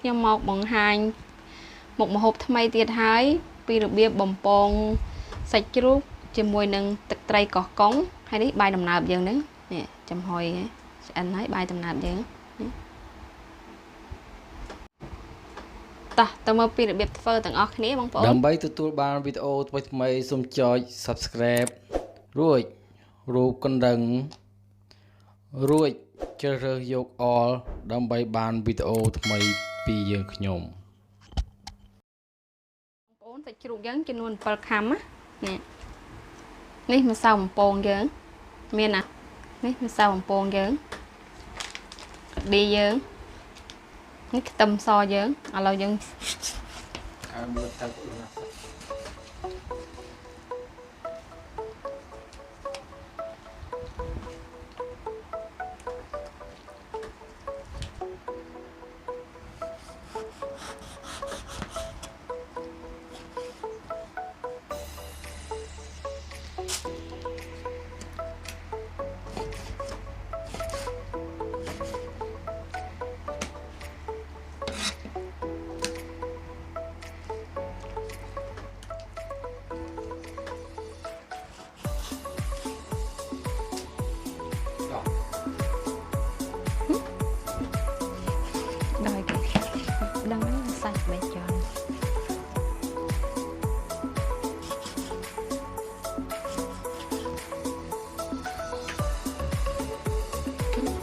ខ្ញុំមកបង្ហាញមុខម្ហូបថ្មីទៀតហើយពីរបៀបបំពងសាច់ជ្រូកជាមួយនឹងទឹកត្រីកោះកុងហើយនេះបាយដំណើបយើងនេះចំហុយឆ្អិនហើយបាយដំណើបយើងតោះទៅមើលពីរបៀបធ្វើទាំងអស់គ្នាបងប្អូនដើម្បីទទួលបានវីដេអូថ្មីៗសូមចុច Subscribe រួចរូបកណ្ដឹងរួចជ្រើសរើសយក All ដើម្បីបានវីដេអូថ្មីពីយើងខ្ញុំបងប្អូនសាច់ជ្រូកយើងចំនួន7ខាំណានេះម្សៅបំពងយើងមានណានេះម្សៅបំពងយើងកាឌីយើងនេះខ្ទឹមសយើងឥឡូវយើងមើលទឹក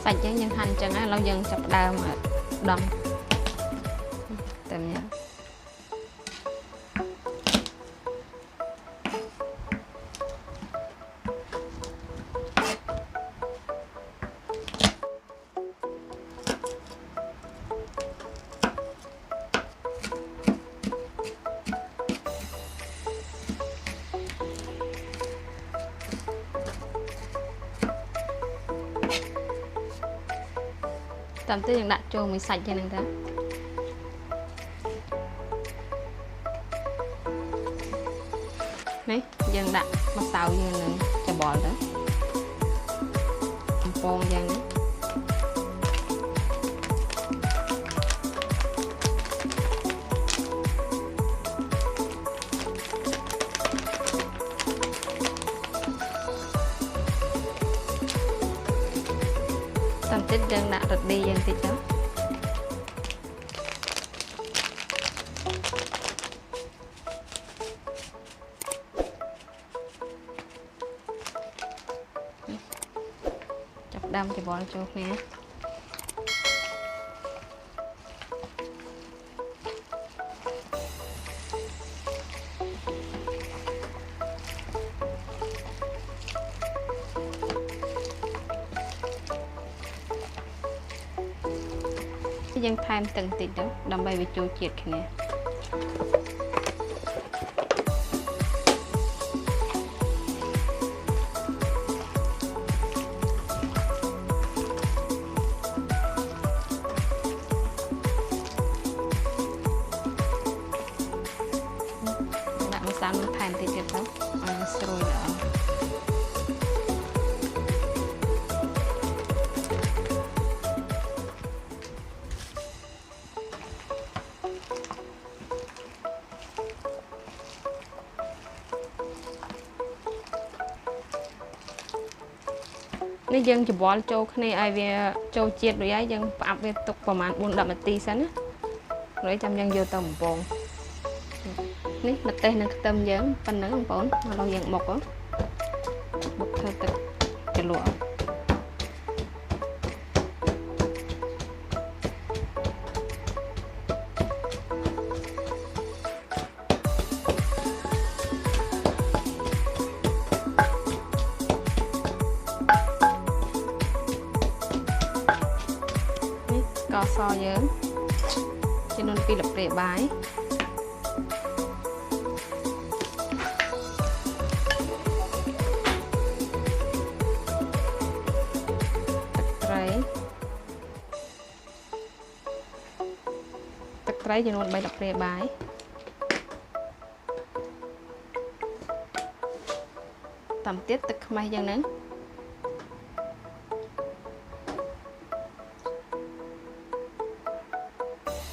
សាច់យើងហាន់ចឹងហើយឥឡូវយើងចាប់ដើមដំតែញ៉ាំតាមទៅយើងដាក់ចូលមួយសាច់ចឹងហ្នឹងទៅនេះយើងដាក់ម្សៅយើងនឹងច្បល់ទៅបំពងយ៉ាងនេះតាមទៀតយើងដាក់រ៉ឺឌីយើងតិចទៅចាប់ដាំច្បល់ចូលគ្នាយើងថែមទឹកបន្តិចទៅដើម្បីវាចូលជាតិគ្នាដាក់ម្សៅនោះថែមតិចទៀតទៅឲ្យស្រួយល្អនេះយើងច្បល់ចូលគ្នាឲ្យវាចូលជាតិរួចហើយយើងផ្អាប់វាទុកប្រហែល 4-10 នាទីសិនណារួចចាំយើងយកទៅបំពងនេះម្ទេសនិងខ្ទឹមយើងប៉ុណ្ណឹងបងប្អូនឥឡូវយើងបុកធ្វើទឹកជ្រលក់ อซอเยอะจะนวนปีหลับเปรียบายตะไคร้จะนวนใบหลับเปรียบายตำเตี้ยตึกไม่ยังนั้น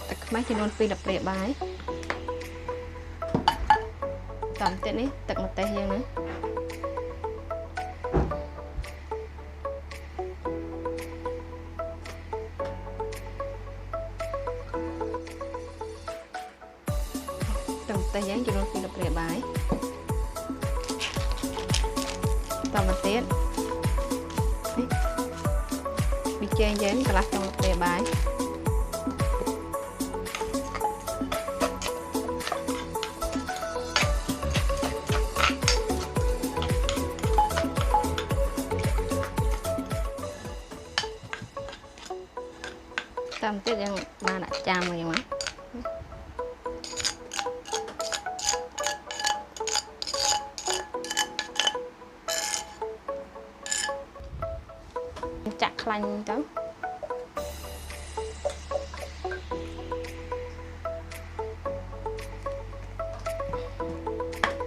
ตึกไม่จะนวนปีดับเปรียบบายตำเตี้ยนี้ตึกมาเตะยังนั้นตำเตะยังจะนวนปีดับเปรียบบายตำมาเตี้ยbị chen dán cả lát trong một bề bài tầm tiết yang ba đã chạm rồi mà chặt lanh đó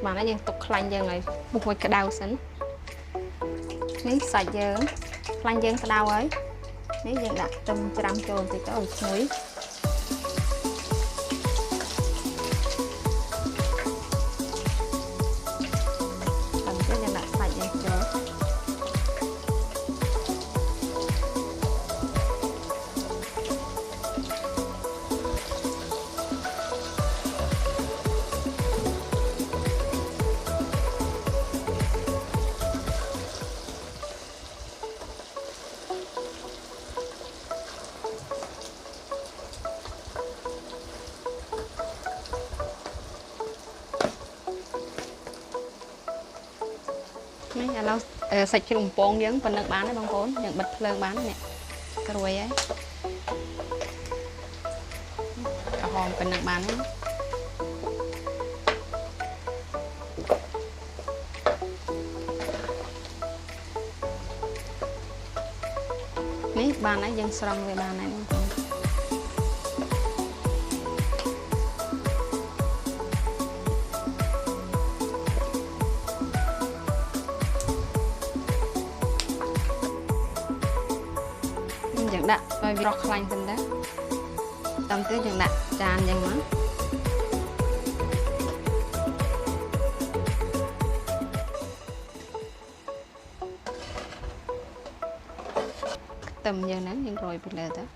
mà nóยังตกคลันยังไงบุกไปกระดาวสินนี่ใส่เยอะคลันยังกระดาวấyนี่ยังđặt trong trăm trồn thì có ở chuối tầm cáiยังđặtใส่ยังเจอนี่เราใส่ขนมปองยังเป็นนักบ้านได้บางคนอย่างบัดเพลิงบ้านเนี่ยกระรวยấyกระหอมเป็นนักบ้านนะนี่บ้านไหนยังสร้างไว้บ้านไหนบางคนอย่างดักไปรอกคลายกันได้ตำเตี้ยอย่างดักจานอย่างมั้งตำอย่างนั้นยังโรยไปเลยเถอะ